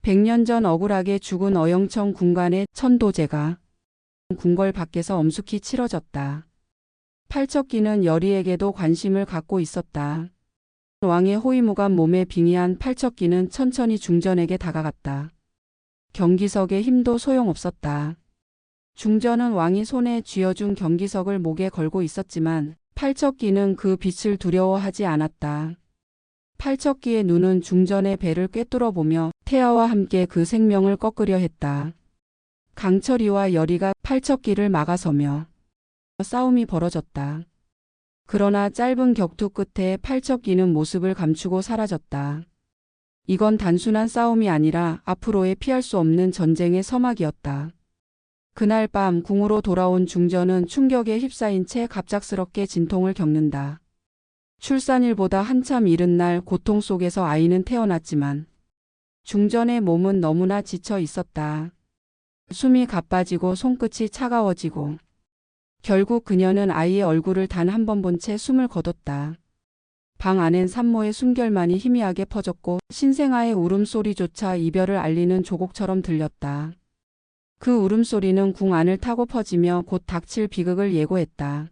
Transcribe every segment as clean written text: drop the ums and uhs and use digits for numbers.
100년 전 억울하게 죽은 어영청 군관의 천도제가 궁궐 밖에서 엄숙히 치러졌다. 팔척기는 여리에게도 관심을 갖고 있었다. 왕의 호위무관 몸에 빙의한 팔척기는 천천히 중전에게 다가갔다. 경기석의 힘도 소용없었다. 중전은 왕이 손에 쥐어준 경기석을 목에 걸고 있었지만 팔척기는 그 빛을 두려워하지 않았다. 팔척기의 눈은 중전의 배를 꿰뚫어 보며 태아와 함께 그 생명을 꺾으려 했다. 강철이와 여리가 팔척기를 막아서며 싸움이 벌어졌다. 그러나 짧은 격투 끝에 팔척기는 모습을 감추고 사라졌다. 이건 단순한 싸움이 아니라 앞으로의 피할 수 없는 전쟁의 서막이었다. 그날 밤 궁으로 돌아온 중전은 충격에 휩싸인 채 갑작스럽게 진통을 겪는다. 출산일보다 한참 이른 날 고통 속에서 아이는 태어났지만 중전의 몸은 너무나 지쳐 있었다. 숨이 가빠지고 손끝이 차가워지고 결국 그녀는 아이의 얼굴을 단 한 번 본 채 숨을 거뒀다. 방 안엔 산모의 숨결만이 희미하게 퍼졌고 신생아의 울음소리조차 이별을 알리는 조곡처럼 들렸다. 그 울음소리는 궁 안을 타고 퍼지며 곧 닥칠 비극을 예고했다.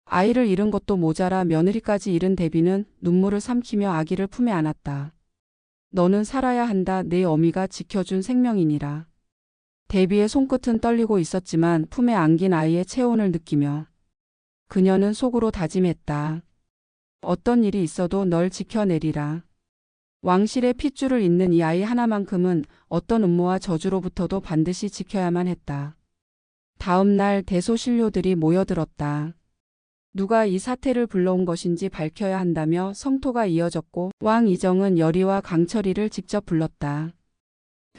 아이를 잃은 것도 모자라 며느리까지 잃은 대비는 눈물을 삼키며 아기를 품에 안았다. 너는 살아야 한다. 내 어미가 지켜준 생명이니라. 대비의 손끝은 떨리고 있었지만 품에 안긴 아이의 체온을 느끼며 그녀는 속으로 다짐했다. 어떤 일이 있어도 널 지켜내리라. 왕실의 핏줄을 잇는 이 아이 하나만큼은 어떤 음모와 저주로부터도 반드시 지켜야만 했다. 다음 날 대소신료들이 모여들었다. 누가 이 사태를 불러온 것인지 밝혀야 한다며 성토가 이어졌고 왕 이정은 여리와 강철이를 직접 불렀다.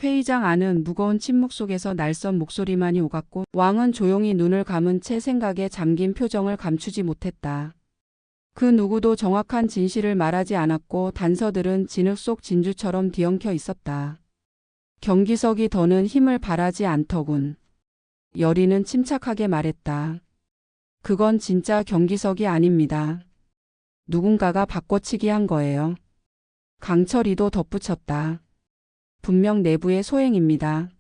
회의장 안은 무거운 침묵 속에서 날선 목소리만이 오갔고 왕은 조용히 눈을 감은 채 생각에 잠긴 표정을 감추지 못했다. 그 누구도 정확한 진실을 말하지 않았고 단서들은 진흙 속 진주처럼 뒤엉켜 있었다. 경기석이 더는 힘을 발하지 않더군. 여리는 침착하게 말했다. 그건 진짜 경기석이 아닙니다. 누군가가 바꿔치기 한 거예요. 강철이도 덧붙였다. 분명 내부의 소행입니다.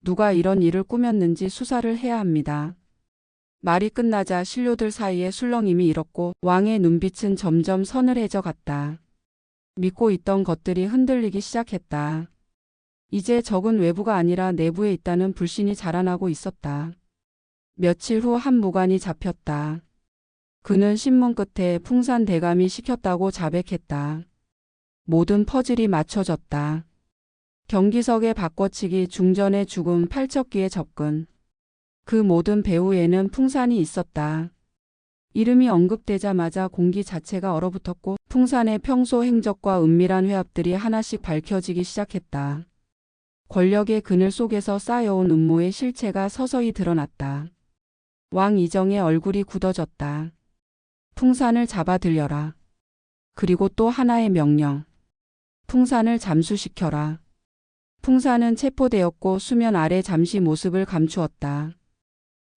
누가 이런 일을 꾸몄는지 수사를 해야 합니다. 말이 끝나자 신료들 사이에 술렁임이 일었고 왕의 눈빛은 점점 서늘해져 갔다. 믿고 있던 것들이 흔들리기 시작했다. 이제 적은 외부가 아니라 내부에 있다는 불신이 자라나고 있었다. 며칠 후 한 무관이 잡혔다. 그는 신문 끝에 풍산 대감이 시켰다고 자백했다. 모든 퍼즐이 맞춰졌다. 경기석의 바꿔치기, 중전의 죽음, 팔척기의 접근. 그 모든 배후에는 풍산이 있었다. 이름이 언급되자마자 공기 자체가 얼어붙었고 풍산의 평소 행적과 은밀한 회합들이 하나씩 밝혀지기 시작했다. 권력의 그늘 속에서 쌓여온 음모의 실체가 서서히 드러났다. 왕 이정의 얼굴이 굳어졌다. 풍산을 잡아들여라. 그리고 또 하나의 명령. 풍산을 잠수시켜라. 풍산은 체포되었고 수면 아래 잠시 모습을 감추었다.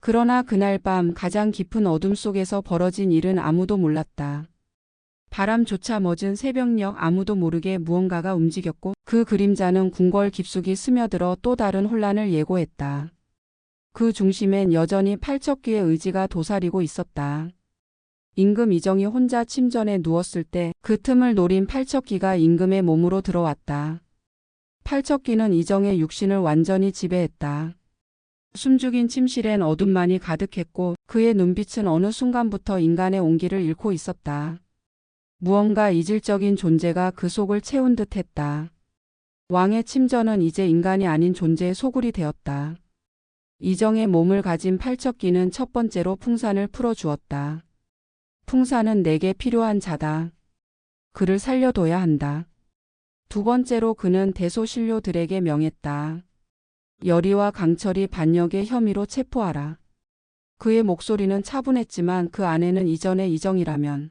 그러나 그날 밤 가장 깊은 어둠 속에서 벌어진 일은 아무도 몰랐다. 바람조차 멎은 새벽녘 아무도 모르게 무언가가 움직였고 그 그림자는 궁궐 깊숙이 스며들어 또 다른 혼란을 예고했다. 그 중심엔 여전히 팔척귀의 의지가 도사리고 있었다. 임금 이정이 혼자 침전에 누웠을 때 그 틈을 노린 팔척귀가 임금의 몸으로 들어왔다. 팔척귀는 이정의 육신을 완전히 지배했다. 숨죽인 침실엔 어둠만이 가득했고 그의 눈빛은 어느 순간부터 인간의 온기를 잃고 있었다. 무언가 이질적인 존재가 그 속을 채운 듯했다. 왕의 침전은 이제 인간이 아닌 존재의 소굴이 되었다. 이정의 몸을 가진 팔척귀는 첫 번째로 풍산을 풀어주었다. 풍산은 내게 필요한 자다. 그를 살려둬야 한다. 두 번째로 그는 대소신료들에게 명했다. 여리와 강철이 반역의 혐의로 체포하라. 그의 목소리는 차분했지만 그 안에는 이전의 이정이라면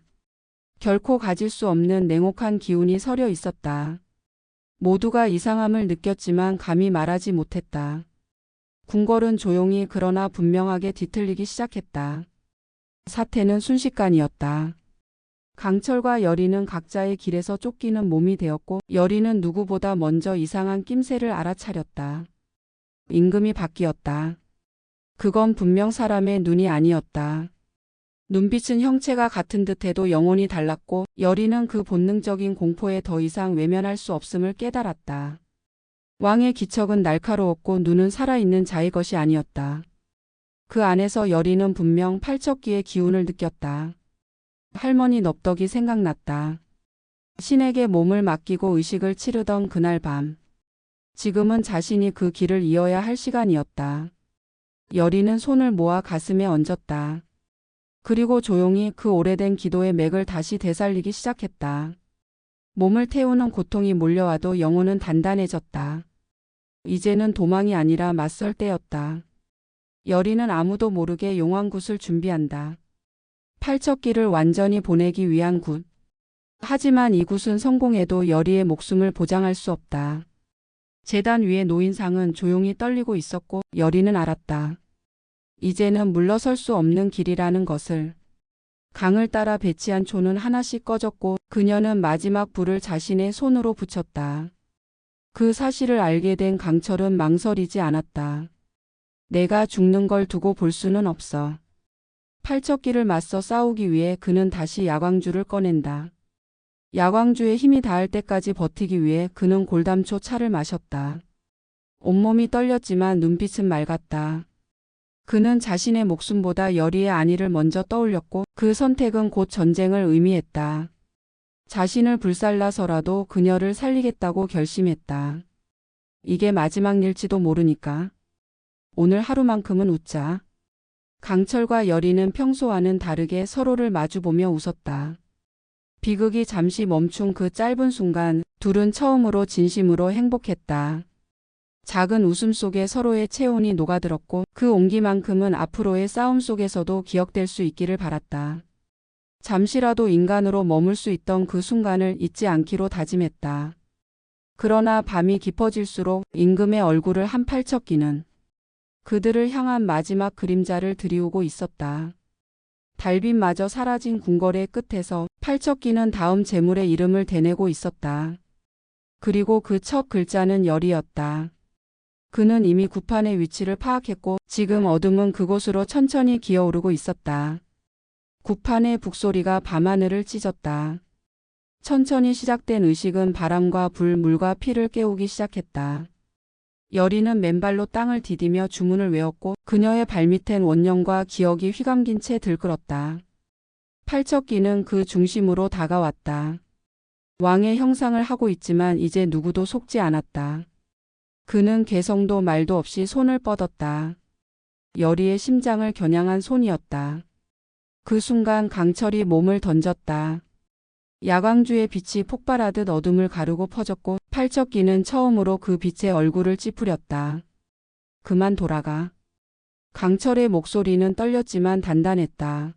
결코 가질 수 없는 냉혹한 기운이 서려 있었다. 모두가 이상함을 느꼈지만 감히 말하지 못했다. 궁궐은 조용히 그러나 분명하게 뒤틀리기 시작했다. 사태는 순식간이었다. 강철과 여리는 각자의 길에서 쫓기는 몸이 되었고 여리는 누구보다 먼저 이상한 낌새를 알아차렸다. 임금이 바뀌었다. 그건 분명 사람의 눈이 아니었다. 눈빛은 형체가 같은 듯해도 영혼이 달랐고 여리는 그 본능적인 공포에 더 이상 외면할 수 없음을 깨달았다. 왕의 기척은 날카로웠고 눈은 살아있는 자의 것이 아니었다. 그 안에서 여리는 분명 팔척기의 기운을 느꼈다. 할머니 넙덕이 생각났다. 신에게 몸을 맡기고 의식을 치르던 그날 밤. 지금은 자신이 그 길을 이어야 할 시간이었다. 여리는 손을 모아 가슴에 얹었다. 그리고 조용히 그 오래된 기도의 맥을 다시 되살리기 시작했다. 몸을 태우는 고통이 몰려와도 영혼은 단단해졌다. 이제는 도망이 아니라 맞설 때였다. 여리는 아무도 모르게 용왕굿을 준비한다. 팔척기를 완전히 보내기 위한 굿. 하지만 이 굿은 성공해도 여리의 목숨을 보장할 수 없다. 제단 위에 놓인 상은 조용히 떨리고 있었고 여리는 알았다. 이제는 물러설 수 없는 길이라는 것을. 강을 따라 배치한 초는 하나씩 꺼졌고 그녀는 마지막 불을 자신의 손으로 붙였다. 그 사실을 알게 된 강철은 망설이지 않았다. 내가 죽는 걸 두고 볼 수는 없어. 팔척기를 맞서 싸우기 위해 그는 다시 야광주를 꺼낸다. 야광주에 힘이 닿을 때까지 버티기 위해 그는 골담초 차를 마셨다. 온몸이 떨렸지만 눈빛은 맑았다. 그는 자신의 목숨보다 여리의 안위를 먼저 떠올렸고 그 선택은 곧 전쟁을 의미했다. 자신을 불살라서라도 그녀를 살리겠다고 결심했다. 이게 마지막 일지도 모르니까. 오늘 하루만큼은 웃자. 강철과 여리는 평소와는 다르게 서로를 마주보며 웃었다. 비극이 잠시 멈춘 그 짧은 순간 둘은 처음으로 진심으로 행복했다. 작은 웃음 속에 서로의 체온이 녹아들었고 그 온기만큼은 앞으로의 싸움 속에서도 기억될 수 있기를 바랐다. 잠시라도 인간으로 머물 수 있던 그 순간을 잊지 않기로 다짐했다. 그러나 밤이 깊어질수록 임금의 얼굴을 한 팔척기는 그들을 향한 마지막 그림자를 드리우고 있었다. 달빛마저 사라진 궁궐의 끝에서 팔척기는 다음 재물의 이름을 대내고 있었다. 그리고 그 첫 글자는 열이었다. 그는 이미 구판의 위치를 파악했고 지금 어둠은 그곳으로 천천히 기어오르고 있었다. 구판의 북소리가 밤하늘을 찢었다. 천천히 시작된 의식은 바람과 불, 물과 피를 깨우기 시작했다. 여리는 맨발로 땅을 디디며 주문을 외웠고 그녀의 발밑엔 원념과 기억이 휘감긴 채 들끓었다. 팔척기는 그 중심으로 다가왔다. 왕의 형상을 하고 있지만 이제 누구도 속지 않았다. 그는 개성도 말도 없이 손을 뻗었다. 여리의 심장을 겨냥한 손이었다. 그 순간 강철이 몸을 던졌다. 야광주의 빛이 폭발하듯 어둠을 가르고 퍼졌고 팔척기는 처음으로 그 빛에 얼굴을 찌푸렸다. 그만 돌아가. 강철의 목소리는 떨렸지만 단단했다.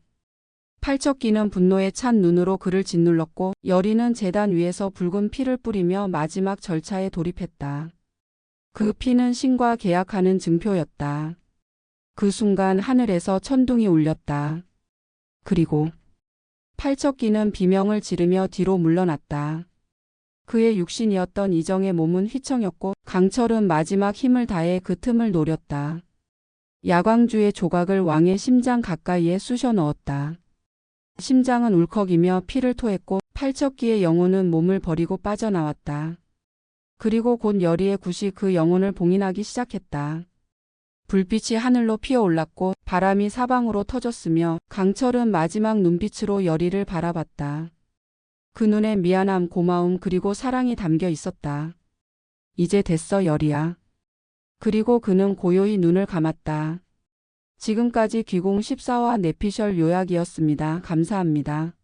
팔척기는 분노에 찬 눈으로 그를 짓눌렀고 여리는 제단 위에서 붉은 피를 뿌리며 마지막 절차에 돌입했다. 그 피는 신과 계약하는 증표였다. 그 순간 하늘에서 천둥이 울렸다. 그리고 팔척기는 비명을 지르며 뒤로 물러났다. 그의 육신이었던 이정의 몸은 휘청였고 강철은 마지막 힘을 다해 그 틈을 노렸다. 야광주의 조각을 왕의 심장 가까이에 쑤셔 넣었다. 심장은 울컥이며 피를 토했고 팔척기의 영혼은 몸을 버리고 빠져나왔다. 그리고 곧 여리의 굿이 그 영혼을 봉인하기 시작했다. 불빛이 하늘로 피어올랐고 바람이 사방으로 터졌으며 강철은 마지막 눈빛으로 여리를 바라봤다. 그 눈에 미안함, 고마움 그리고 사랑이 담겨 있었다. 이제 됐어 여리야. 그리고 그는 고요히 눈을 감았다. 지금까지 귀공 14화 내피셜 요약이었습니다. 감사합니다.